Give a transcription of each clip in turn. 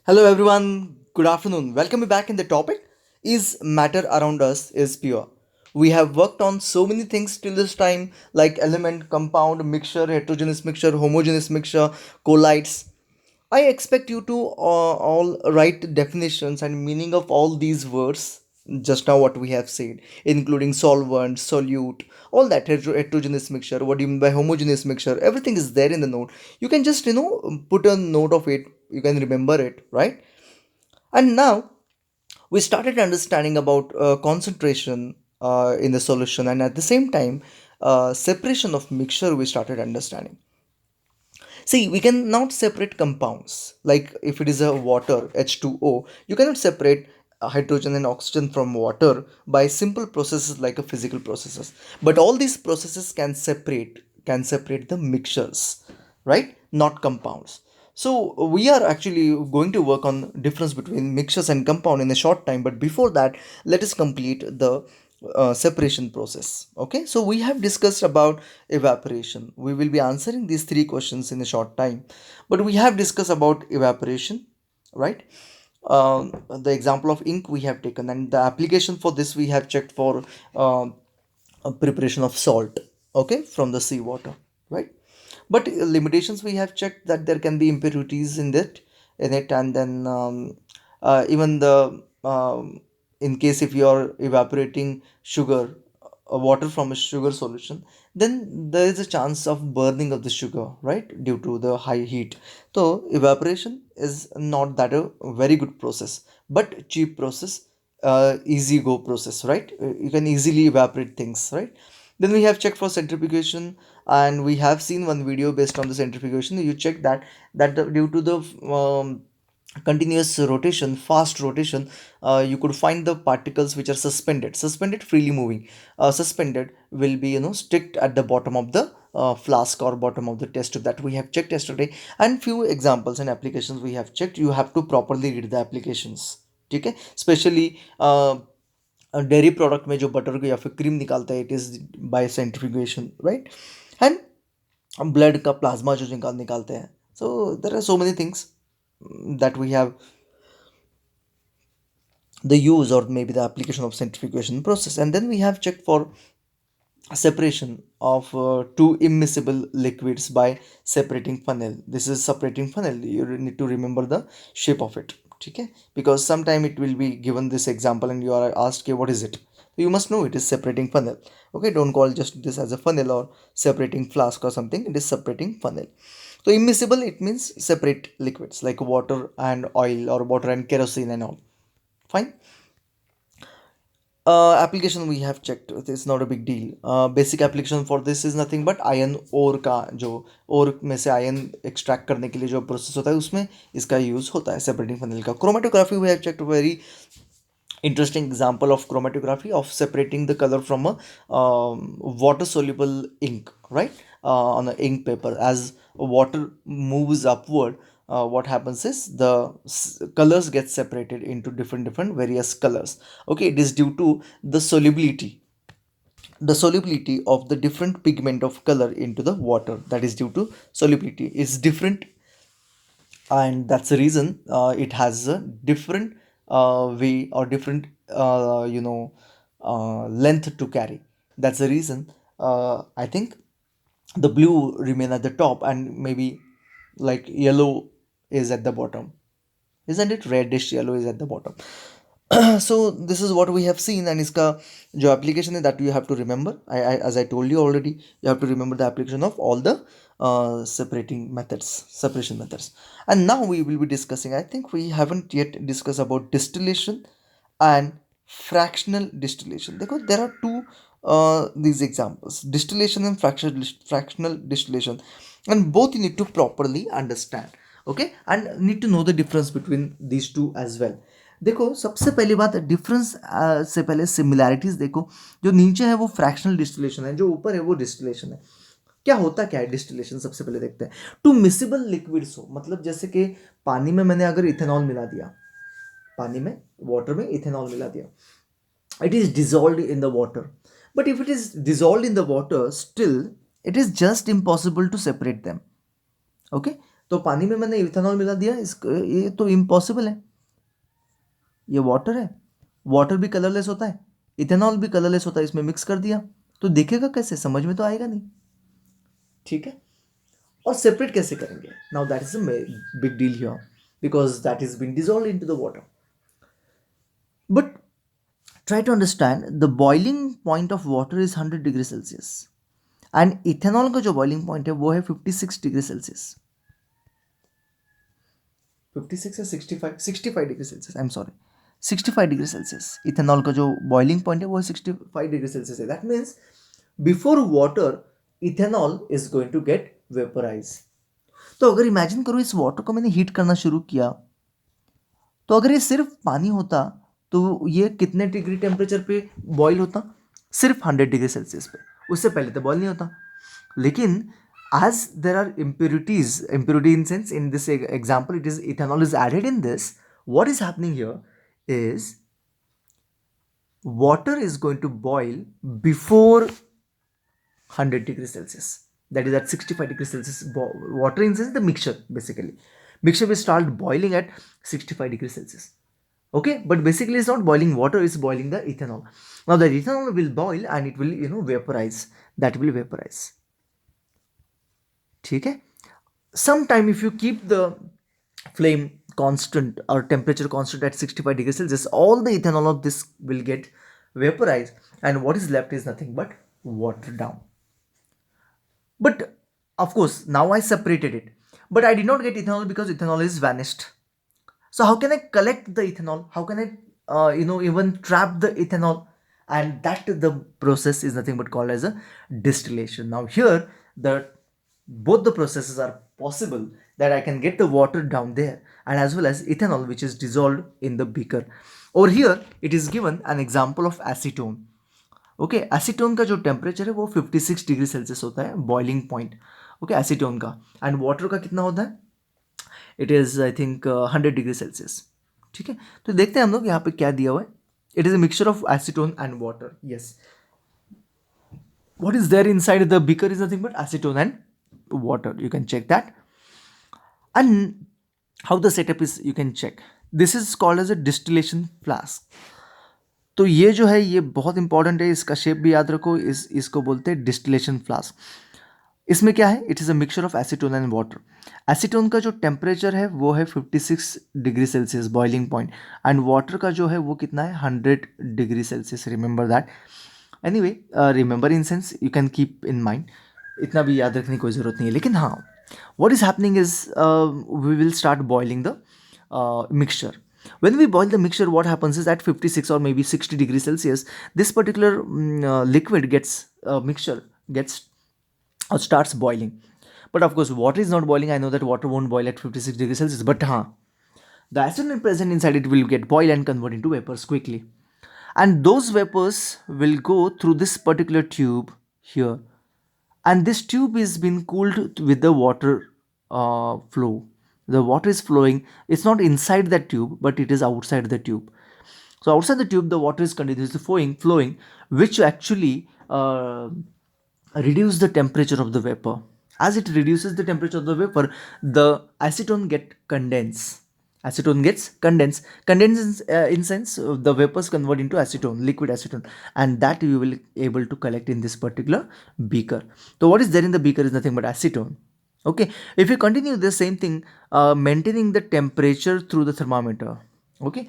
Hello everyone, good afternoon. Welcome back in the topic is matter around us is pure. We have worked on so many things till this time like element, compound, mixture, heterogeneous mixture, homogeneous mixture, colloids. I expect you to all write definitions and meaning of all these words just now what we have said, including solvent, solute, all that heterogeneous mixture. What do you mean by homogeneous mixture? Everything is there in the note. You can just put a note of it. You can remember it, right? And now we started understanding about concentration in the solution, and at the same time, separation of mixture we started understanding. See, we cannot separate compounds. Like if it is a water, H2O, you cannot separate hydrogen and oxygen from water by simple processes like a physical processes. But all these processes can separate the mixtures, right? Not compounds. So we are actually going to work on difference between mixtures and compound in a short time. But before that, let us complete the separation process. Okay, so we have discussed about evaporation. We will be answering these three questions in a short time, but we have discussed about evaporation, right? The example of ink we have taken, and the application for this we have checked for a preparation of salt, okay, from the seawater, right? But limitations we have checked that there can be impurities in it, and then even the in case if you are evaporating sugar, water from a sugar solution, then there is a chance of burning of the sugar, right, due to the high heat. So evaporation is not that a very good process, but cheap process, easy go process, right? You can easily evaporate things, right? Then we have checked for centrifugation, and we have seen one video based on the centrifugation. You check that due to the continuous rotation, fast rotation, you could find the particles which are suspended, freely moving. Suspended will be sticked at the bottom of the flask or bottom of the test tube that we have checked yesterday. And few examples and applications we have checked. You have to properly read the applications. Okay, specially dairy product में जो butter को या फिर cream निकालता है, it is by centrifugation, right? And blood का plasma जो निकालते हैं. So there are so many things that we have the use or maybe the application of centrifugation process. And then we have checked for separation of two immiscible liquids by separating funnel. This is separating funnel. You need to remember the shape of it, okay? Because sometime it will be given this example and you are asked, okay, what is it? You must know it is separating funnel. Okay, don't call just this as a funnel or separating flask or something. It is separating funnel. So immiscible, it means separate liquids like water and oil or water and kerosene and all. Fine. Application we have checked, it is not a big deal. Basic application for this is nothing but iron ore का जो ओर में से ion extract करने के लिए जो process होता है उसमें इसका यूज़ होता है सेपरेटिंग फनल का. Chromatography we have checked very interesting example of chromatography of separating the color from a water soluble ink, right? On the ink paper, as water moves upward, what happens is the colors get separated into different various colors. Okay, it is due to the solubility of the different pigment of color into the water. That is due to solubility is different, and that's the reason it has a different way or different length to carry. That's the reason I think the blue remain at the top and maybe like yellow is at the bottom, isn't it? Reddish yellow is at the bottom. So this is what we have seen, and इसका जो application है that you have to remember. As I told you already, you have to remember the application of all the separation methods. And now we will be discussing. I think we haven't yet discussed about distillation and fractional distillation. देखो, there are two these examples: distillation and fractional distillation, and both you need to properly understand. Okay, and need to know the difference between these two as well. देखो, सबसे पहली बात difference से पहले similarities देखो. जो नीचे है वो फ्रैक्शनल डिस्टिलेशन है, जो ऊपर है वो डिस्टिलेशन है. क्या है डिस्टिलेशन? सबसे पहले देखते हैं. टू मिसिबल लिक्विड्स हो, मतलब जैसे कि पानी में मैंने अगर इथेनॉल मिला दिया, पानी में वाटर में इथेनॉल मिला दिया, it is dissolved in the water. But if it is dissolved in the water, still it is just impossible to separate them. Okay, तो पानी में मैंने इथेनॉल मिला दिया, ये तो इम्पॉसिबल है। ये वाटर है, वाटर भी कलरलेस होता है, इथेनॉल भी कलरलेस होता है, इसमें मिक्स कर दिया तो दिखेगा कैसे, समझ में तो आएगा नहीं। ठीक है, और सेपरेट कैसे करेंगे? Now that is a big deal here, because that is been dissolve into the water. But try to understand, the boiling point of water is 100 degree Celsius and ethanol का जो बॉइलिंग पॉइंट है वो है 56 degree Celsius. 56 या 65, 65 degree Celsius, I am sorry, 65 degree Celsius. Ethanol का जो boiling point है वो है 65 डिग्री सेल्सियस है। That means before water ethanol is going to get vaporise. तो अगर इमेजिन करो इस वाटर को मैंने हीट करना शुरू किया, तो अगर ये सिर्फ पानी होता तो ये कितने डिग्री टेम्परेचर पे बॉईल होता? सिर्फ 100 डिग्री सेल्सियस पे, उससे पहले तो बॉईल नहीं होता। लेकिन as there are impurity in sense, in this example it is ethanol is added in this, what is happening here is water is going to boil before 100 degrees Celsius, that is at 65 degrees Celsius. Water in sense the mixture, basically mixture will start boiling at 65 degrees Celsius. Okay, but basically it's not boiling water, it's boiling the ethanol. Now the ethanol will boil and it will vaporize, that will vaporize. ठीक है, sometime if you keep the flame constant or temperature constant at 65 degrees Celsius, all the ethanol of this will get vaporized and what is left is nothing but water down. But of course now I separated it, but I did not get ethanol because ethanol is vanished. So how can I collect the ethanol? How can I even trap the ethanol? And that the process is nothing but called as a distillation. Now here the both the processes are possible, that I can get the water down there and as well as ethanol which is dissolved in the beaker. Over here it is given an example of acetone. Okay, acetone का जो temperature है वो 56 degree Celsius होता है boiling point, okay, acetone का। And water का कितना होता है? It is I think 100 degree Celsius. ठीक है, तो देखते हैं हम लोग यहाँ पे क्या दिया हुआ है। It is a mixture of acetone and water. Yes, what is there inside the beaker is nothing but acetone and water. You can check that. And how the setup is, you can check. This is called as a distillation flask. तो ये जो है ये बहुत important है, इसका shape भी याद रखो। इसको बोलते हैं डिस्टिलेशन फ्लास्क। इसमें क्या है? It is a mixture of acetone and water. Acetone का जो टेम्परेचर है वो है 56 degree Celsius boiling point, and water का जो है वो कितना है? 100 degree Celsius. Remember that. Anyway, remember in sense you can keep in mind, इतना भी याद रखने की कोई ज़रूरत नहीं है। लेकिन हाँ, what is happening is we will start boiling the mixture. When we boil the mixture, what happens is at 56 or maybe 60 degrees Celsius, this particular liquid gets mixture gets or starts boiling. But of course water is not boiling. I know that water won't boil at 56 degrees Celsius, but the acid present inside it will get boiled and convert into vapors quickly, and those vapors will go through this particular tube here, and this tube is been cooled with the water flow. The water is flowing, it's not inside that tube but it is outside the tube. So outside the tube the water is continuously flowing, which actually reduce the temperature of the vapor. As it reduces the temperature of the vapor, the acetone get condensed. Acetone gets condensed in sense the vapors convert into acetone, liquid acetone, and that you will able to collect in this particular beaker. So what is there in the beaker is nothing but acetone. Okay, if you continue the same thing, maintaining the temperature through the thermometer. Okay,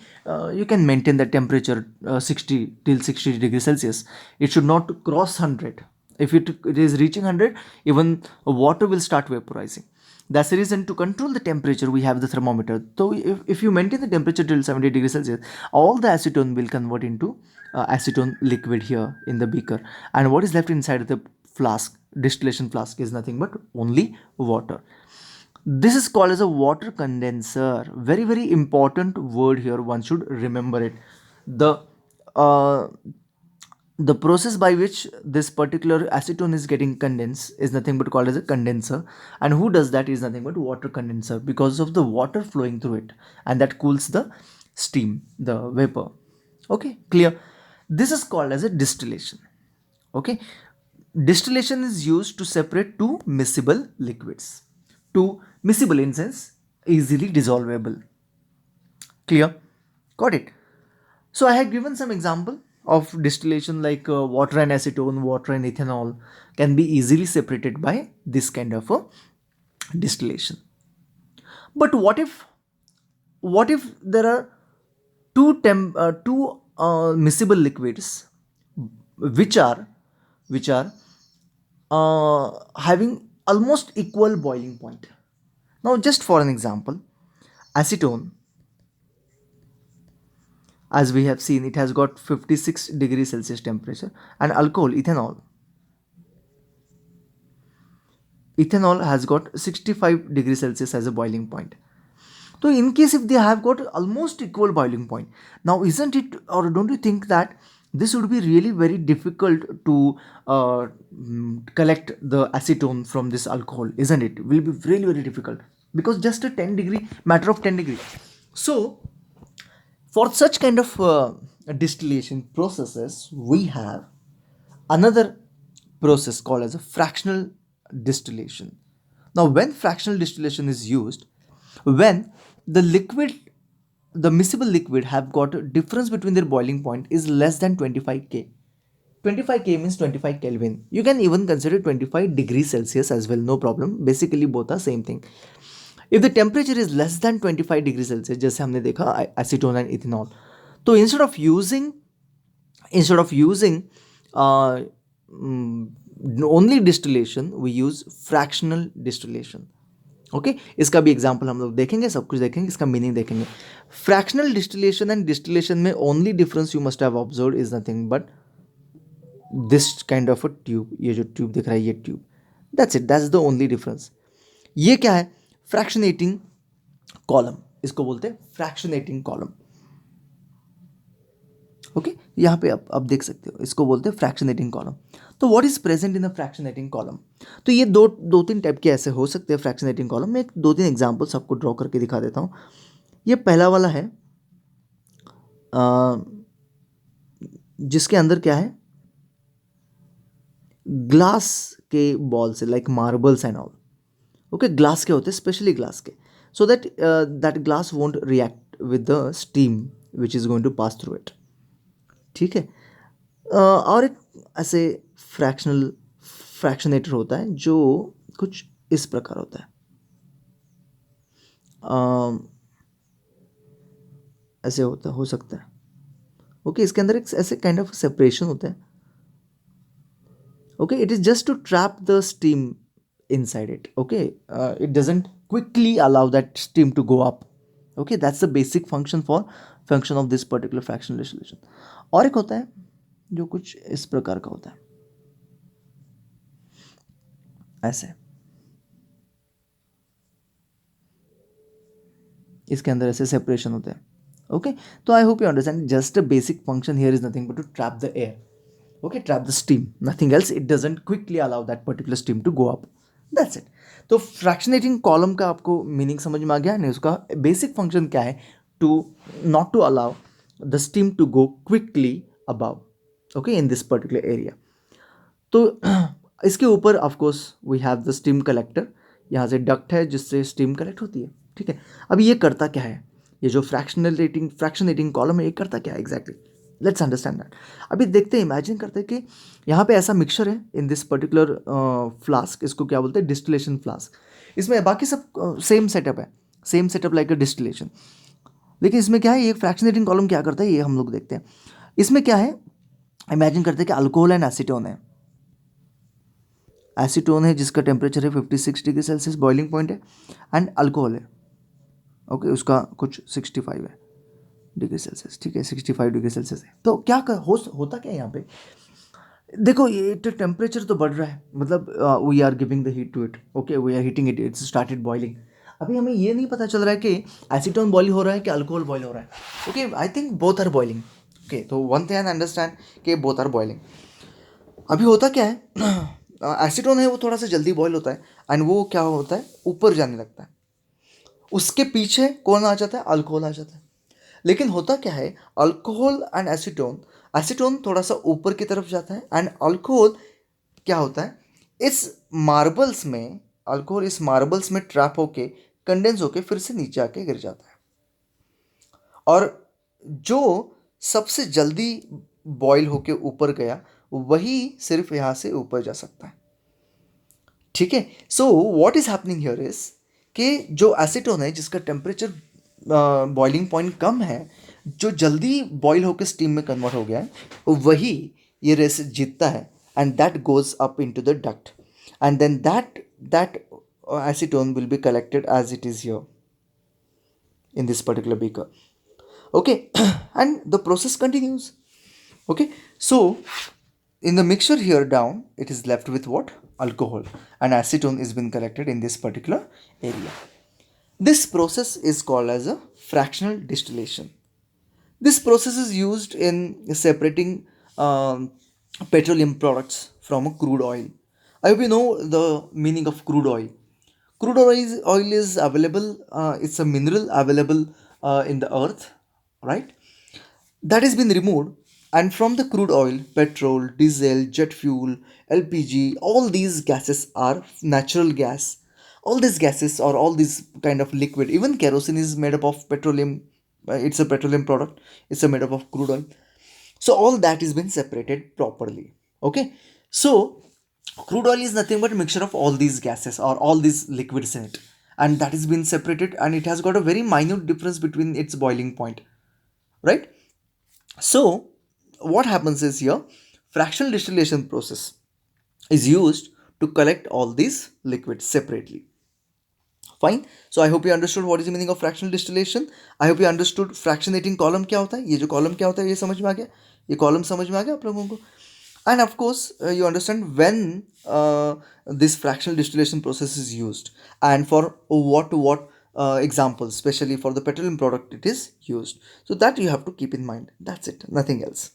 you can maintain the temperature 60 till 60 degrees Celsius. It should not cross 100. If it is reaching 100, even water will start vaporizing. That's the reason to control the temperature we have the thermometer. So if you maintain the temperature till 70 degrees Celsius, all the acetone will convert into acetone liquid here in the beaker. And what is left inside the flask, distillation flask, is nothing but only water. This is called as a water condenser. Very, very important word here. One should remember it. The uh, the process by which this particular acetone is getting condensed is nothing but called as a condenser, and who does that is nothing but water condenser, because of the water flowing through it, and that cools the steam, the vapor. Okay, clear? This is called as a distillation. Okay, distillation is used to separate two miscible liquids. Two miscible in sense easily dissolvable. Clear? Got it? So I have given some example of distillation like water and acetone, water and ethanol can be easily separated by this kind of a distillation. But what if there are two miscible liquids which are having almost equal boiling point. Now, just for an example, acetone, as we have seen, it has got 56 degrees Celsius temperature, and alcohol, ethanol has got 65 degrees Celsius as a boiling point. So in case if they have got almost equal boiling point, now isn't it, or don't you think that this would be really very difficult to collect the acetone from this alcohol, isn't it? Will be really very difficult because just a 10 degree matter of 10 degree. So for such kind of distillation processes, we have another process called as a fractional distillation. Now, when fractional distillation is used, when the liquid, the miscible liquid have got a difference between their boiling point is less than 25 K. 25 K means 25 Kelvin. You can even consider 25 degrees Celsius as well, no problem. Basically, both are same thing. If the temperature is less than 25 degrees Celsius, जैसे हमने देखा acetone and ethanol, तो instead of using uh, mm, only distillation, we use fractional distillation. Okay इसका भी example हम लोग देखेंगे, सब कुछ देखेंगे, इसका मीनिंग देखेंगे. फ्रैक्शनल डिस्टिलेशन एंड डिस्टिलेशन में only difference you must have observe is nothing but this kind of a tube. ये जो ट्यूब दिख रहा है, ये tube, that's it, that's the only difference. ये क्या है? फ्रैक्शनेटिंग कॉलम, इसको बोलते हैं फ्रैक्शनेटिंग कॉलम. ओके यहाँ पे आप देख सकते हो, इसको बोलते हैं फ्रैक्शनेटिंग कॉलम. तो what is present in a fractionating column? तो ये दो तीन टाइप के ऐसे हो सकते हैं फ्रैक्शनेटिंग कॉलम में. एक दो तीन एग्जांपल्स आपको ड्रॉ करके दिखा देता हूँ. ये पहला वाला है जिसके अंदर क्या है, ग्लास के बॉल से, like marbles and all. Okay glass के होते हैं, स्पेशली ग्लास के, so that that glass won't react with the steam which is going to pass through it. ठीक है. और एक ऐसे फ्रैक्शनेटर होता है जो कुछ इस प्रकार होता है. ऐसे होता हो सकता है. ओके इसके अंदर एक ऐसे काइंड ऑफ सेपरेशन होता है. Okay it is just to trap the steam inside it. Okay it doesn't quickly allow that steam to go up. Okay that's the basic function of this particular fractional distillation. और एक होता है जो कुछ इस प्रकार का होता है, ऐसे. इसके अंदर ऐसे सेपरेशन होते हैं. ओके तो I hope you understand. Just a basic function here is nothing but to trap the air. Okay trap the steam, nothing else. It doesn't quickly allow that particular steam to go up. That's it. तो fractionating column का आपको meaning समझ में आ गया नहीं? उसका basic function क्या है? To not to allow the steam to go quickly above, okay, in this particular area. तो इसके ऊपर of course we have the steam collector. यहाँ से डक्ट है जिससे स्टीम कलेक्ट होती है. ठीक है. अभी ये करता क्या है? ये जो फ्रैक्शनेटिंग कॉलम है, ये करता क्या है एग्जैक्टली? Let's understand that. अभी देखते हैं, इमेजिन करते हैं कि यहाँ पे ऐसा मिक्सचर है इन दिस पर्टिकुलर फ्लास्क. इसको क्या बोलते हैं? Distillation flask. इसमें बाकी सब सेम सेटअप है, सेम सेटअप लाइक अ डिस्टिलेशन. लेकिन इसमें क्या है, ये फ्रैक्शनेटिंग कॉलम क्या करता है, ये हम लोग देखते हैं. इसमें क्या है, इमेजिन करते हैं कि अल्कोहल एंड एसीटोन है. एसीटोन है जिसका टेम्परेचर है 56 डिग्री सेल्सियस, बॉइलिंग पॉइंट है, एंड अल्कोहल है. ओके उसका कुछ 65 है डिग्री सेल्सियस. ठीक है 65 डिग्री सेल्सियस है. तो क्या होता क्या है यहाँ पे? देखो ये तो टेम्परेचर तो बढ़ रहा है, मतलब we are giving the heat to it. Okay we are heating it, it's started boiling. अभी हमें ये नहीं पता चल रहा है कि एसीटोन बॉइल हो रहा है कि अल्कोहल बॉइल हो रहा है. Okay I think both are boiling. Okay तो वन थिंग आई अंडरस्टैंड कि बोथ आर बॉइलिंग. अभी होता क्या है, एसीटोन है वो थोड़ा सा जल्दी बॉयल होता है एंड वो क्या होता है, ऊपर जाने लगता है. उसके पीछे कौन आ जाता है? अल्कोहल आ जाता है. लेकिन होता क्या है, अल्कोहल एंड एसीटोन थोड़ा सा ऊपर की तरफ जाता है एंड अल्कोहल क्या होता है, इस मार्बल्स में अल्कोहल इस मार्बल्स में ट्रैप होके कंडेंस होके फिर से नीचे आके गिर जाता है। और जो सबसे जल्दी बॉईल होके ऊपर गया वही सिर्फ यहाँ से ऊपर जा सकता है। ठीक है, so what is happening here is कि जो एसीटोन है जिसका टेम्परेचर बॉइलिंग पॉइंट कम है, जो जल्दी बॉईल होकर स्टीम में कन्वर्ट हो गया है, वही ये रेस जीतता है and that goes up into the duct and then that acetone will be collected as it is here in this particular beaker. Okay, and the process continues. Okay, so in the mixture here down it is left with what? Alcohol, and acetone is been collected in this particular area. This process is called as a fractional distillation. This process is used in separating petroleum products from a crude oil. I hope you know the meaning of crude oil. Crude oil is available, it's a mineral available in the earth, right? That has been removed, and from the crude oil, petrol, diesel, jet fuel, LPG, all these gases are natural gas. All these gases or all these kind of liquid, even kerosene is made up of petroleum. It's a petroleum product. It's a made up of crude oil. So all that is been separated properly. Okay. So crude oil is nothing but a mixture of all these gases or all these liquids in it, and that has been separated, and it has got a very minute difference between its boiling point, right? So what happens is here, fractional distillation process is used to collect all these liquids separately. Fine. So I hope you understood what is the meaning of fractional distillation. I hope you understood fractionating column क्या होता है, ये जो column क्या होता है ये समझ में आ गया, ये column समझ में आ गया आप लोगों को. And of course you understand when this fractional distillation process is used and for what examples, especially for the petroleum product it is used. So that you have to keep in mind. That's it, nothing else.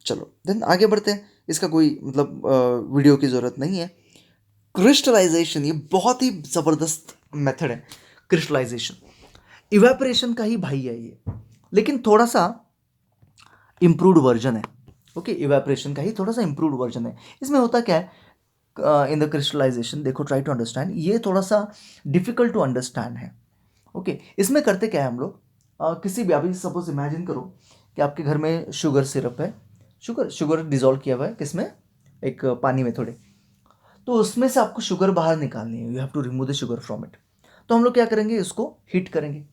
चलो then आगे बढ़ते हैं. इसका कोई मतलब video की ज़रूरत नहीं है. क्रिस्टलाइजेशन, ये बहुत ही ज़बरदस्त मेथड है. क्रिस्टलाइजेशन इवेपोरेशन का ही भाई है ये, लेकिन थोड़ा सा इम्प्रूव्ड वर्जन है. ओके, इवेपोरेशन का ही थोड़ा सा इम्प्रूव्ड वर्जन है. इसमें होता क्या है इन द क्रिस्टलाइजेशन, देखो ट्राई टू अंडरस्टैंड, ये थोड़ा सा डिफिकल्ट टू अंडरस्टैंड है. ओके, इसमें करते क्या है हम लोग, किसी भी, अभी सपोज इमेजिन करो कि आपके घर में शुगर सिरप है, शुगर डिजोल्व किया हुआ है किसमें, एक पानी में थोड़े, तो उसमें से आपको शुगर बाहर निकालनी है. You have to remove the sugar from it. तो हम लोग क्या करेंगे, इसको हीट करेंगे.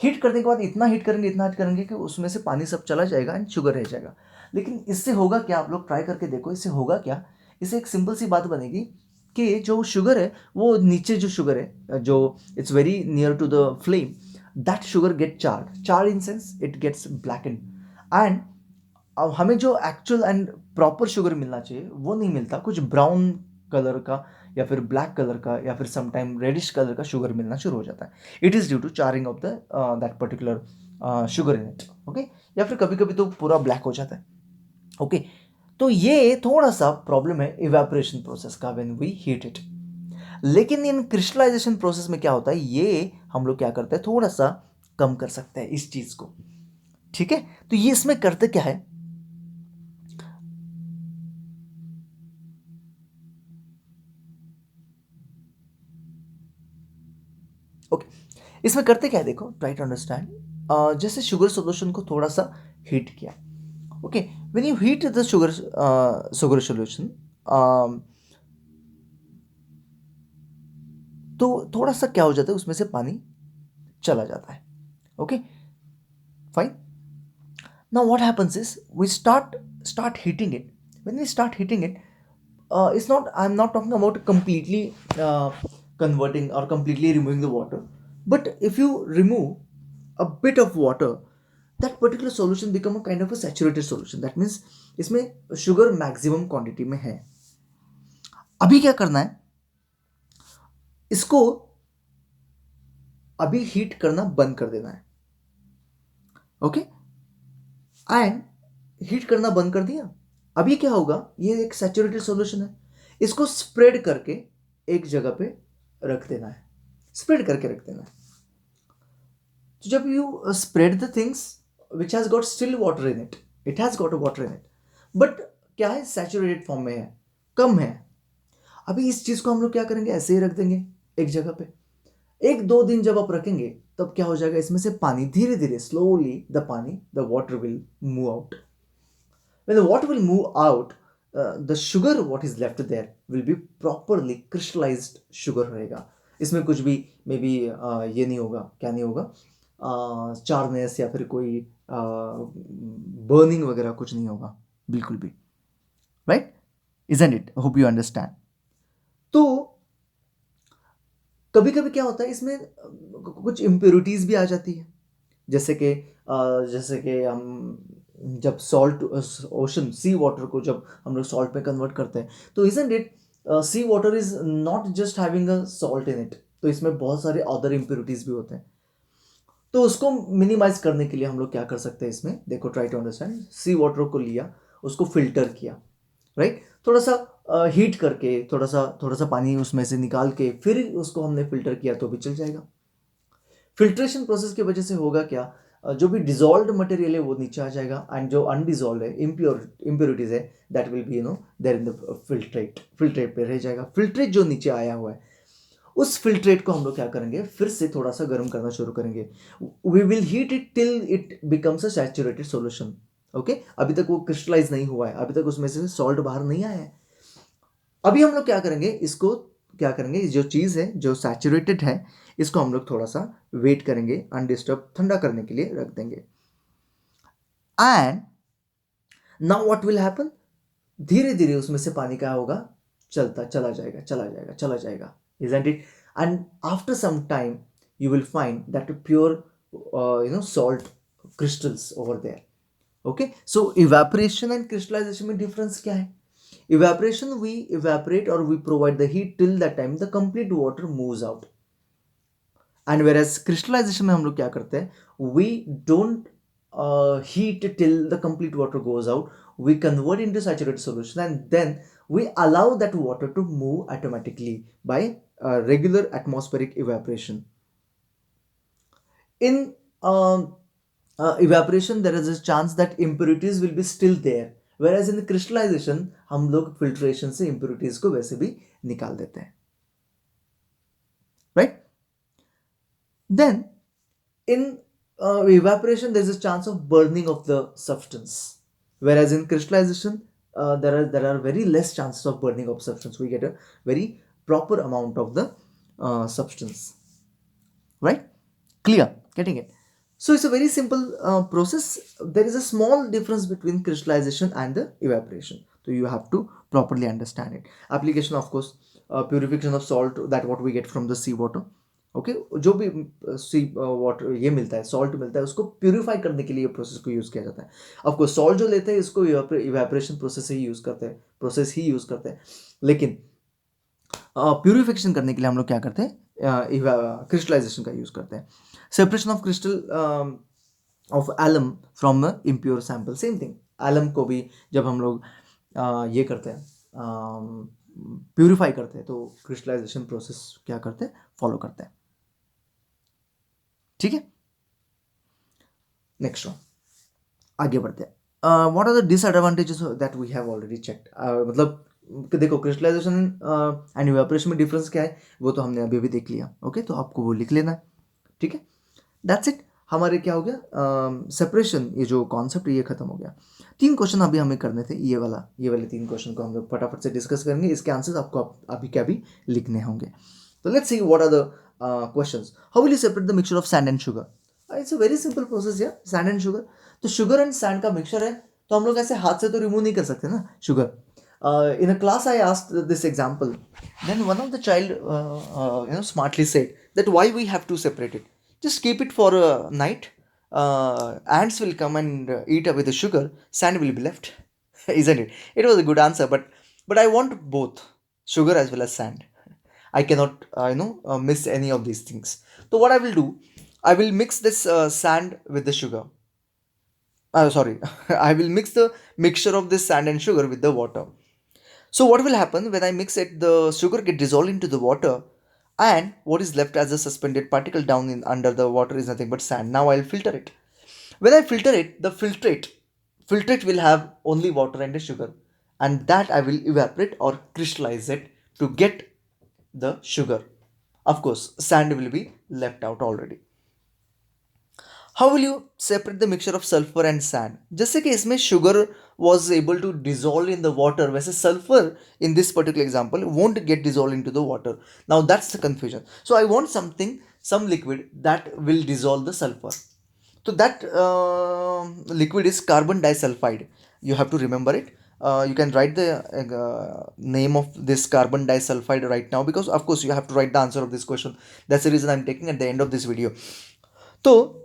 हीट करने के बाद इतना हीट करेंगे कि उसमें से पानी सब चला जाएगा एंड शुगर रह जाएगा. लेकिन इससे होगा क्या, आप लोग ट्राई करके देखो, इससे होगा क्या. इससे एक सिंपल सी बात बनेगी कि जो शुगर है वो नीचे, जो शुगर है जो it's very near to the flame, that sugar get charred in sense it gets blacken. And हमें जो एक्चुअल एंड प्रॉपर शुगर मिलना चाहिए वो नहीं मिलता, कुछ ब्राउन कलर का या फिर ब्लैक कलर का या फिर समटाइम रेडिश कलर का शुगर मिलना शुरू हो जाता है. It is due to charring of the that particular sugar in it. Okay, या फिर कभी कभी तो पूरा ब्लैक हो जाता है. ओके, तो ये थोड़ा सा प्रॉब्लम है इवेपोरेशन प्रोसेस का व्हेन वी हीट इट. लेकिन इन क्रिस्टलाइजेशन प्रोसेस में क्या होता है, ये हम लोग क्या करते हैं, थोड़ा सा कम कर सकते हैं इस चीज़ को. ठीक है, तो ये इसमें करते क्या है, ओके, इसमें करते क्या है, देखो ट्राई टू अंडरस्टैंड. जैसे शुगर सोल्यूशन को थोड़ा सा हीट किया. Okay, when you heat the sugar solution, तो थोड़ा सा क्या हो जाता है, उसमें से पानी चला जाता है. Okay, fine. Now what happens is we start heating it. When we start heating it, it's not, I'm not talking about completely converting or completely removing the water, but if you remove a bit of water, that particular solution become a kind of a saturated solution. That means इसमें sugar maximum quantity में है. अभी क्या करना है, इसको अभी heat करना बंद कर देना है. ओके, एंड हीट करना बंद कर दिया. अभी क्या होगा, ये एक सैचुरेटेड सॉल्यूशन है, इसको स्प्रेड करके एक जगह पे रख देना है. स्प्रेड करके रख देना है. तो जब you spread the things which has got still water in it, it has got a water in it, but क्या है, सैचुरेटेड फॉर्म में है, कम है. अभी इस चीज़ को हम लोग क्या करेंगे, ऐसे ही रख देंगे एक जगह पे। 1-2 दिन जब आप रखेंगे तब क्या हो जाएगा, इसमें से पानी धीरे धीरे slowly the water will move out. When the water will move out, the sugar what is left there will be properly crystallized sugar रहेगा. इसमें कुछ भी मे बी ये नहीं होगा, क्या नहीं होगा, चारनेस या फिर कोई बर्निंग वगैरह कुछ नहीं होगा बिल्कुल भी. Right, isn't it? Hope you understand. तो कभी कभी क्या होता है, इसमें कुछ इम्प्योरिटीज भी आ जाती है. जैसे कि हम जब सॉल्ट ओशन सी वाटर को जब हम लोग सॉल्ट में कन्वर्ट करते हैं, तो isn't it sea water is not just having a salt in it, तो इसमें बहुत सारे अदर इम्प्योरिटीज भी होते हैं. तो उसको मिनिमाइज करने के लिए हम लोग क्या कर सकते हैं, इसमें देखो, try to understand. Sea water को लिया, उसको फिल्टर किया, राइट, थोड़ा सा हीट करके, थोड़ा सा पानी उसमें से निकाल के फिर उसको हमने फिल्टर किया तो भी चल जाएगा. फिल्ट्रेशन प्रोसेस की वजह से होगा क्या, जो भी डिजॉल्व्ड मटेरियल है वो नीचे आ जाएगा, एंड जो अनडिजॉल्व है, इम्प्योरिटीज है, that will be there in the filtrate पे रह जाएगा. फिल्ट्रेट जो नीचे आया हुआ है, उस फिल्ट्रेट को हम लोग क्या करेंगे, फिर से थोड़ा सा गर्म करना शुरू करेंगे. We will heat it till it becomes a saturated solution. Okay, अभी तक वो क्रिस्टलाइज नहीं हुआ है, अभी तक उसमें से सॉल्ट बाहर नहीं आया है. अभी हम लोग क्या करेंगे, इसको क्या करेंगे, जो चीज़ है जो सैचुरेटेड है, इसको हम लोग थोड़ा सा वेट करेंगे, अनडिस्टर्ब ठंडा करने के लिए रख देंगे. And now what will happen, धीरे धीरे उसमें से पानी क्या होगा, चला जाएगा, isn't it? And after some time you will find that pure salt crystals over there. Okay, so evaporation and crystallization में difference क्या है? Evaporation, we evaporate or we provide the heat till that time the complete water moves out. And whereas crystallization में हम लोग क्या करते हैं, we don't heat till the complete water goes out. We convert into saturated solution and then we allow that water to move automatically by regular atmospheric evaporation. In evaporation there is a chance that impurities will be still there, whereas in the crystallization हम लोग filtration से impurities को वैसे भी निकाल देते हैं. Right? Then in evaporation there is a chance of burning of the substance, whereas in crystallization there are very less chances of burning of substance. We get a very proper amount of the substance. Right? Clear? Getting it? So it's a very simple process. There is a small difference between crystallization and the evaporation, so you have to properly understand it. Application, of course, purification of salt, that what we get from the sea water. Okay, जो भी सी water ये मिलता है, salt मिलता है, उसको purify करने के लिए प्रोसेस को यूज़ किया जाता है. ऑफकोर्स सॉल्ट जो लेते हैं इसको इवेपोरेशन प्रोसेस ही यूज़ करते हैं, लेकिन प्यूरिफिकेशन करने के लिए हम लोग क्या करते हैं, क्रिस्टलाइजेशन का यूज़ करते हैं. Separation of crystal of alum from impure sample, same thing. Alum को भी जब हम लोग ये करते हैं, प्यूरिफाई करते हैं, तो क्रिस्टलाइजेशन प्रोसेस क्या करते हैं, फॉलो करते हैं. ठीक है, नेक्स्ट वन, आगे बढ़ते हैं. What are the disadvantages that we have already checked. मतलब देखो, क्रिस्टलाइजेशन एंड इवेपोरेशन में डिफरेंस क्या है वो तो हमने अभी भी देख लिया. ओके, तो आपको वो लिख लेना है. ठीक है, दैट्स इट. हमारे क्या हो गया, सेपरेशन, ये जो कॉन्सेप्ट ये खत्म हो गया. 3 क्वेश्चन अभी हमें करने थे, ये वाले 3 क्वेश्चन को हम लोग फटाफट से डिस्कस करेंगे. इसके आंसर्स आपको अभी क्या भी लिखने होंगे. तो let's see what are the questions. How will you separate the mixture of sand and sugar. It's a very simple process यार. सैंड एंड शुगर, तो शुगर एंड सैंड का मिक्सचर है, तो हम लोग ऐसे हाथ से तो रिमूव नहीं कर सकते ना sugar. In a class I asked this example, then one of the child smartly said that why we have to separate it, just keep it for a night, ants will come and eat away the sugar, sand will be left. Isn't it? It was a good answer, but I want both sugar as well as sand. I cannot miss any of these things. So what I will do, I will mix this sand with the sugar. Sorry, I will mix the mixture of this sand and sugar with the water. So what will happen when I mix it, the sugar get dissolved into the water, and what is left as a suspended particle down in under the water is nothing but sand. Now I'll filter it. When I filter it, the filtrate will have only water and the sugar, and that I will evaporate or crystallize it to get the sugar. Of course, sand will be left out already. How will you separate the mixture of sulfur and sand? जैसे कि इसमें sugar was able to dissolve in the water, वैसे sulfur in this particular example won't get dissolved into the water. Now that's the confusion. So I want something, some liquid that will dissolve the sulfur. So that liquid is carbon disulfide. You have to remember it. You can write the name of this carbon disulfide right now, because of course you have to write the answer of this question. That's the reason I'm taking at the end of this video. So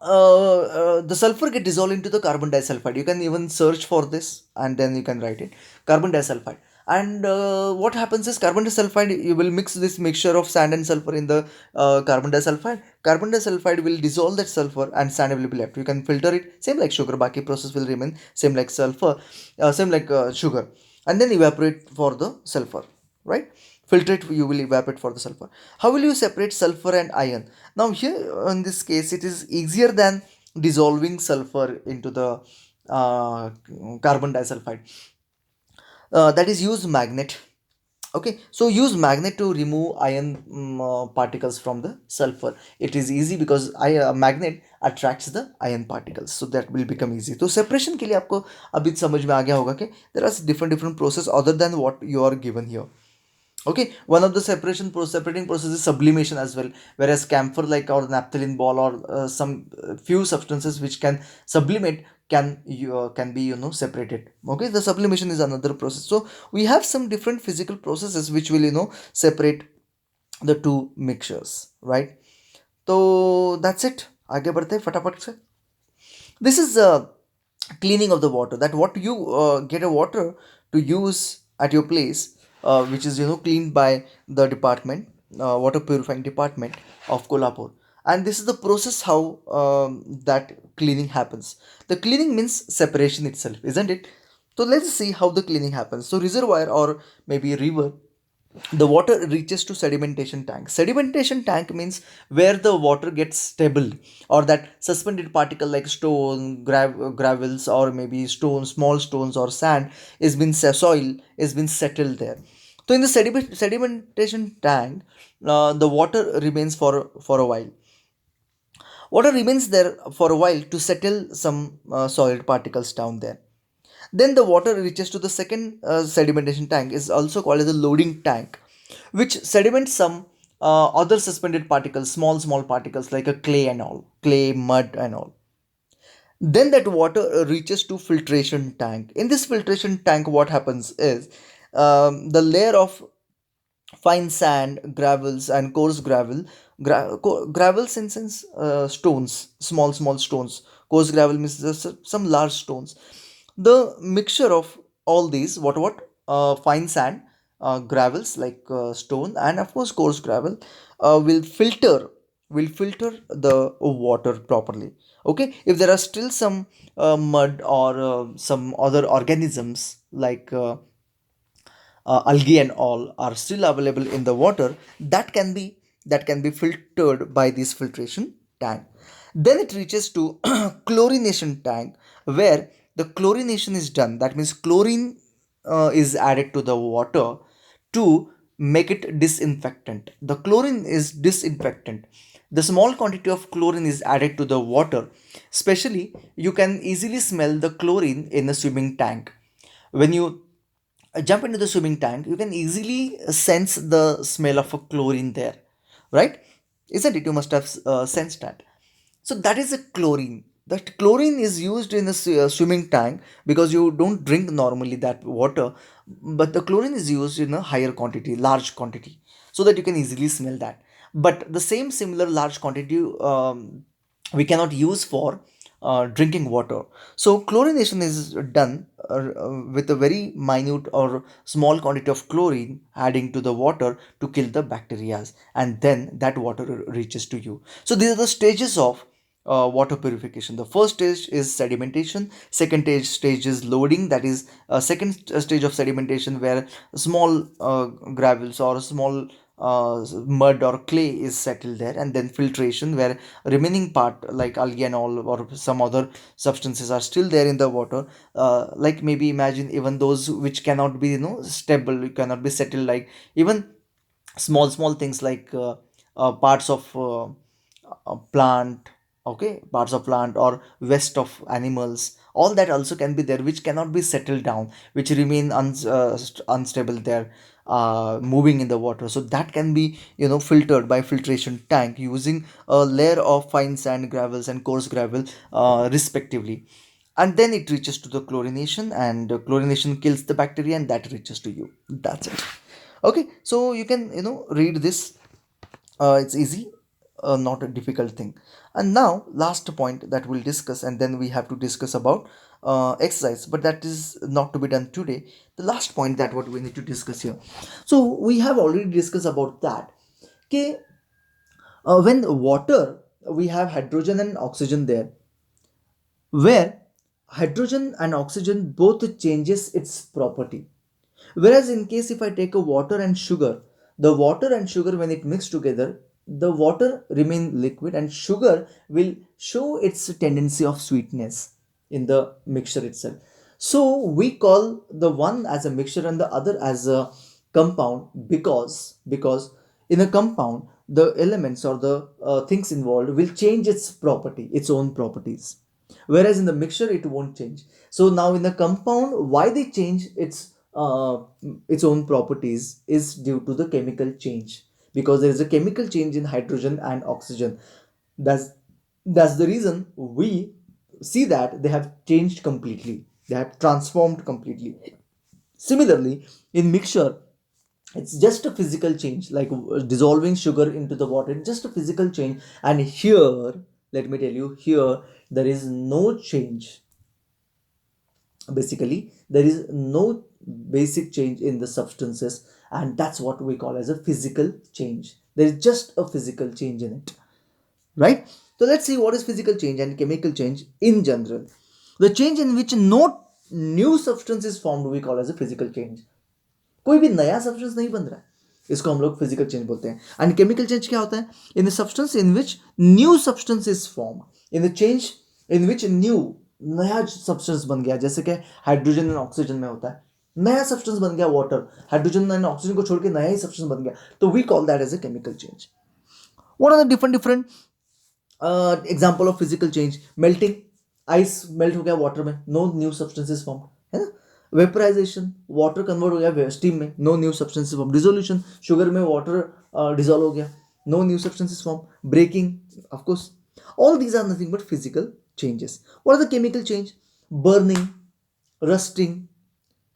the sulfur get dissolved into the carbon disulfide. You can even search for this and then you can write it, carbon disulfide. And what happens is, carbon disulfide, you will mix this mixture of sand and sulfur in the carbon disulfide. Carbon disulfide will dissolve that sulfur and sand will be left. You can filter it, same like sugar. Baki process will remain same like sulfur, same like sugar, and then evaporate for the sulfur, right? Filtrate, you will evaporate for the sulfur. How will you separate sulfur and iron? Now here in this case it is easier than dissolving sulfur into the uh, carbon disulfide. That is, use magnet. Okay, so use magnet to remove iron particles from the sulfur. It is easy because magnet attracts the iron particles, so that will become easy. तो separation के लिए आपको अभी समझ में आ गया होगा कि there are different process other than what you are given here. Okay, one of the separating process is sublimation as well, whereas camphor like or naphthalene ball or some few substances which can sublimate can be separated. Okay, the sublimation is another process. So we have some different physical processes which will separate the two mixtures, right? So that's it. आगे बढ़ते हैं फटाफट से. This is cleaning of the water, that what you get a water to use at your place, which is cleaned by the department, water purifying department of Kolhapur. And this is the process how that cleaning happens. The cleaning means separation itself, isn't it? So let's see how the cleaning happens. So reservoir or maybe river, the water reaches to sedimentation tank. Sedimentation tank means where the water gets stable, or that suspended particle like stone, gravels, or maybe stones, small stones or sand is been soil is been settled there. So in the sedimentation tank, the water remains for a while. Water remains there for a while to settle some solid particles down there. Then the water reaches to the second sedimentation tank, is also called as a loading tank, which sediments some other suspended particles, small particles like a clay and all, clay, mud and all. Then that water reaches to filtration tank. In this filtration tank, what happens is, the layer of fine sand, gravels, and coarse gravels in sense stones, small stones. Coarse gravel means just some large stones. The mixture of all these, what fine sand, gravels like stone, and of course coarse gravel, will filter the water properly. Okay, if there are still some mud or some other organisms like algae and all are still available in the water, that can be filtered by this filtration tank. Then it reaches to chlorination tank, where the chlorination is done. That means chlorine is added to the water to make it disinfectant. The chlorine is disinfectant. The small quantity of chlorine is added to the water. Especially, you can easily smell the chlorine in a swimming tank. When you jump into the swimming tank, you can easily sense the smell of a chlorine there, right? Isn't it? You must have sensed that. So that is a chlorine. That chlorine is used in a swimming tank because you don't drink normally that water, but the chlorine is used in a higher quantity, large quantity, so that you can easily smell that. But the same similar large quantity we cannot use for drinking water. So chlorination is done with a very minute or small quantity of chlorine adding to the water to kill the bacteria, and then that water reaches to you. So these are the stages of water purification. The first stage is sedimentation. Second stage is loading. That is second stage of sedimentation, where small gravels or small mud or clay is settled there, and then filtration where remaining part like algae and all or some other substances are still there in the water. Like maybe imagine even those which cannot be stable, cannot be settled, like even small things like parts of plant, okay, parts of plant or waste of animals, all that also can be there which cannot be settled down, which remain unstable there, moving in the water. So that can be filtered by filtration tank using a layer of fine sand, gravels and coarse gravel, respectively. And then it reaches to the chlorination, and chlorination kills the bacteria, and that reaches to you. That's it. Okay, so you can read this. It's easy, not a difficult thing. And now last point that we'll discuss, and then we have to discuss about exercise, but that is not to be done today. The last point that what we need to discuss here. So we have already discussed about that. Okay, when water, we have hydrogen and oxygen there, where hydrogen and oxygen both changes its property. Whereas in case if I take a water and sugar, the water and sugar when it mix together, the water remain liquid and sugar will show its tendency of sweetness in the mixture itself. So we call the one as a mixture and the other as a compound, because in a compound the elements or the things involved will change its property, its own properties, whereas in the mixture it won't change. So now in the compound, why they change its own properties is due to the chemical change, because there is a chemical change in hydrogen and oxygen. That's that's the reason we see that they have changed completely, they have transformed completely. Similarly, in mixture, it's just a physical change, like dissolving sugar into the water. It's just a physical change. And here, let me tell you, here there is no change. Basically, there is no basic change in the substances, and that's what we call as a physical change. There is just a physical change in it, right? So let's see what is physical change and chemical change in general. The change in which no new substance is formed we call as a physical change. कोई भी नया substance नहीं बन रहा है, इसको हम लोग फिजिकल चेंज बोलते हैं. एंड केमिकल चेंज क्या होता है? In the substance in which new substance is form, in the change in which new, नया सब्सटेंस बन गया, जैसे कि हाइड्रोजन एंड ऑक्सीजन में होता है, नया सब्सटेंस बन गया वाटर, हाइड्रोजन एंड ऑक्सीजन को छोड़ के नया ही सब्सटेंस बन गया, तो we call that as a chemical change. What are the different different example of physical change? Melting, ice melt हो गया वाटर में, नो न्यू सब्सटेंसेस फॉर्म, है ना. वेपराइजेशन, वाटर कन्वर्ट हो गया स्टीम में, no new substances form. Dissolution, sugar में water dissolve हो गया, no new substances form. Breaking, of course, all these are nothing but physical changes. What are the chemical change? Burning, rusting,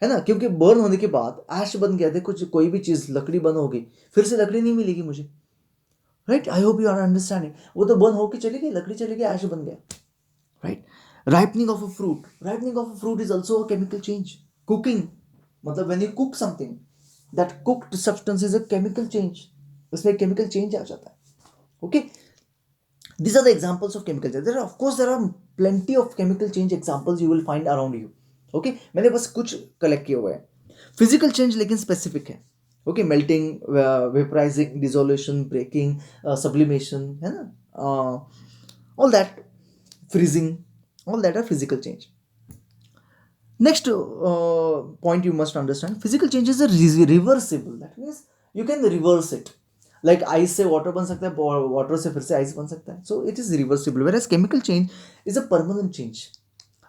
है ना, क्योंकि burn होने के बाद ऐश बन गया थे, कुछ कोई भी चीज़, लकड़ी बर्न हो गई, फिर से लकड़ी नहीं मिलेगी मुझे, right? I hope you are understanding. वो तो बर्न होके चली गई, लकड़ी चली गई, ऐश बन गया, right? Ripening of a fruit, ripening of a fruit is also a chemical change. Cooking, मतलब when you cook something, that cooked substance is a chemical change, उसमें chemical change आ जाता है. Okay, these are the examples of chemical change. There are, of course, there are plenty of chemical change examples you will find around you. Okay, मैंने बस कुछ collect किए हुए हैं. Physical change लेकिन specific है. Okay, melting, vaporizing, dissolution, breaking, sublimation, है ना, all that, freezing, all that are physical change. Next point you must understand, physical change is a reversible. That means you can reverse it. Like ice से water बन सकता है, water से फिर से ice बन सकता है. So it is reversible. Whereas chemical change is a permanent change.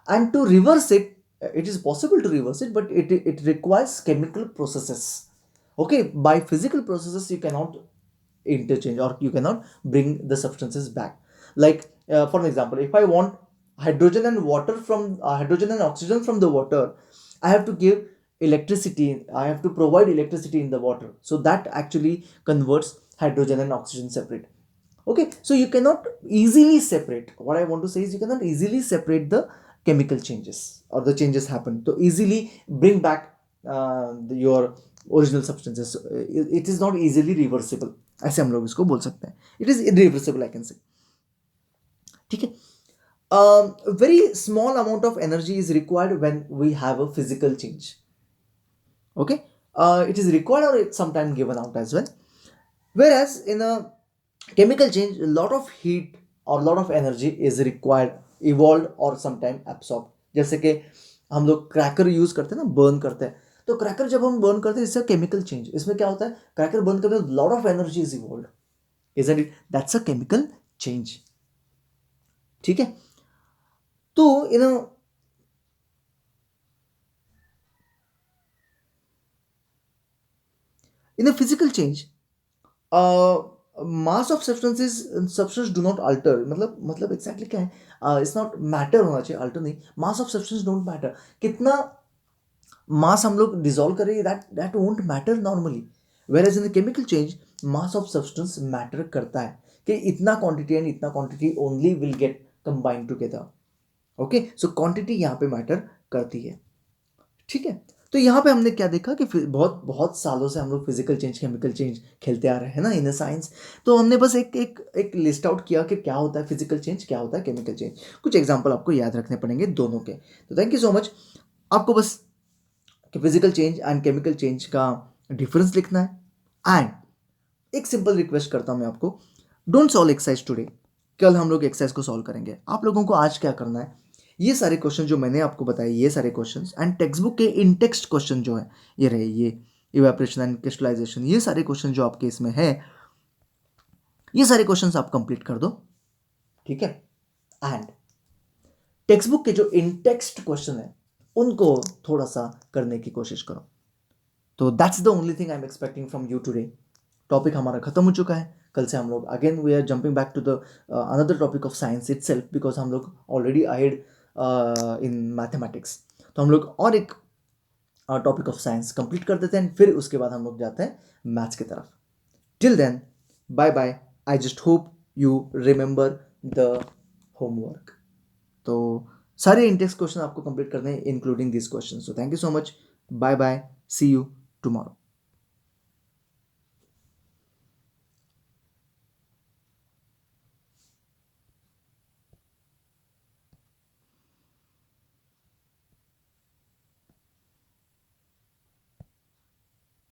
And to reverse it, it is possible to reverse it, but it requires chemical processes. Okay, by physical processes you cannot interchange or you cannot bring the substances back. Like for an example, if I want hydrogen and water from hydrogen and oxygen from the water, I have to give electricity, I have to provide electricity in the water, so that actually converts hydrogen and oxygen separate. Okay, so you cannot easily separate, what I want to say is you cannot easily separate the chemical changes or the changes happen to easily bring back your original substances. It is not easily reversible, ऐसे हम लोग इसको बोल सकते हैं. It is irreversible, I can say. ठीक है. Very small amount of energy is required when we have a physical change. Okay, it is required or it's sometimes given out as well. whereas in a chemical change a lot of heat or lot of energy is required evolved or sometime absorbed. जैसे कि हम लोग cracker use करते हैं ना, burn करते हैं, तो क्रैकर जब हम बर्न करते हैं इससे केमिकल चेंज, इसमें क्या होता है, क्रैकर बर्न करते हैं lot of energy is evolve, isn't it, that's a chemical change. ठीक है. तो in a physical change mass of substance do not alter, मतलब एग्जैक्टली क्या है, इट्स नॉट मैटर होना चाहिए, अल्टर नहीं, mass of substance don't matter, कितना मास हम लोग डिसॉल्व करें, that won't matter normally. Whereas in the chemical change mass of substance matter करता है कि इतना क्वांटिटी एंड इतना quantity only will get combined together. Okay, so quantity यहाँ पे मैटर करती है. ठीक है. तो यहाँ पे हमने क्या देखा कि बहुत बहुत सालों से हम लोग फिजिकल चेंज केमिकल चेंज खेलते आ रहे हैं ना इन साइंस. तो हमने बस एक लिस्ट आउट किया कि क्या होता है फिजिकल चेंज, क्या होता है केमिकल चेंज. कुछ एग्जांपल आपको याद रखने पड़ेंगे दोनों के. तो थैंक यू सो मच. आपको बस कि physical change and chemical change का डिफरेंस लिखना है. एंड एक सिंपल रिक्वेस्ट करता हूँ मैं आपको, डोंट सॉल्व एक्सरसाइज टुडे. कल हम लोग एक्सरसाइज को सॉल्व करेंगे. आप लोगों को आज क्या करना है, ये सारे क्वेश्चन जो मैंने आपको बताए, ये सारे क्वेश्चन एंड टेक्स्ट बुक के इन टेक्स्ट क्वेश्चन जो है, ये रहे, ये इवेपोरेशन एंड क्रिस्टलाइजेशन, ये सारे क्वेश्चन जो आपके इसमें है, ये सारे क्वेश्चन आप कंप्लीट कर दो. ठीक है. एंड टेक्स्ट बुक के जो इन टेक्स्ट क्वेश्चन है उनको थोड़ा सा करने की कोशिश करो. तो that's the only thing I am expecting from you today. Topic हमारा खत्म हो चुका है. कल से हम लोग again we are jumping back to the another topic of science itself, because हम लोग ऑलरेडी अहेड इन मैथमेटिक्स. तो हम लोग और एक टॉपिक ऑफ साइंस कंप्लीट कर देते हैं, फिर उसके बाद हम लोग जाते हैं मैथ्स की तरफ. Till then bye bye. I just hope you remember the homework. तो सारे इंटेक्स क्वेश्चन आपको कंप्लीट करने हैं including this question. So thank you so much. Bye bye. See you tomorrow.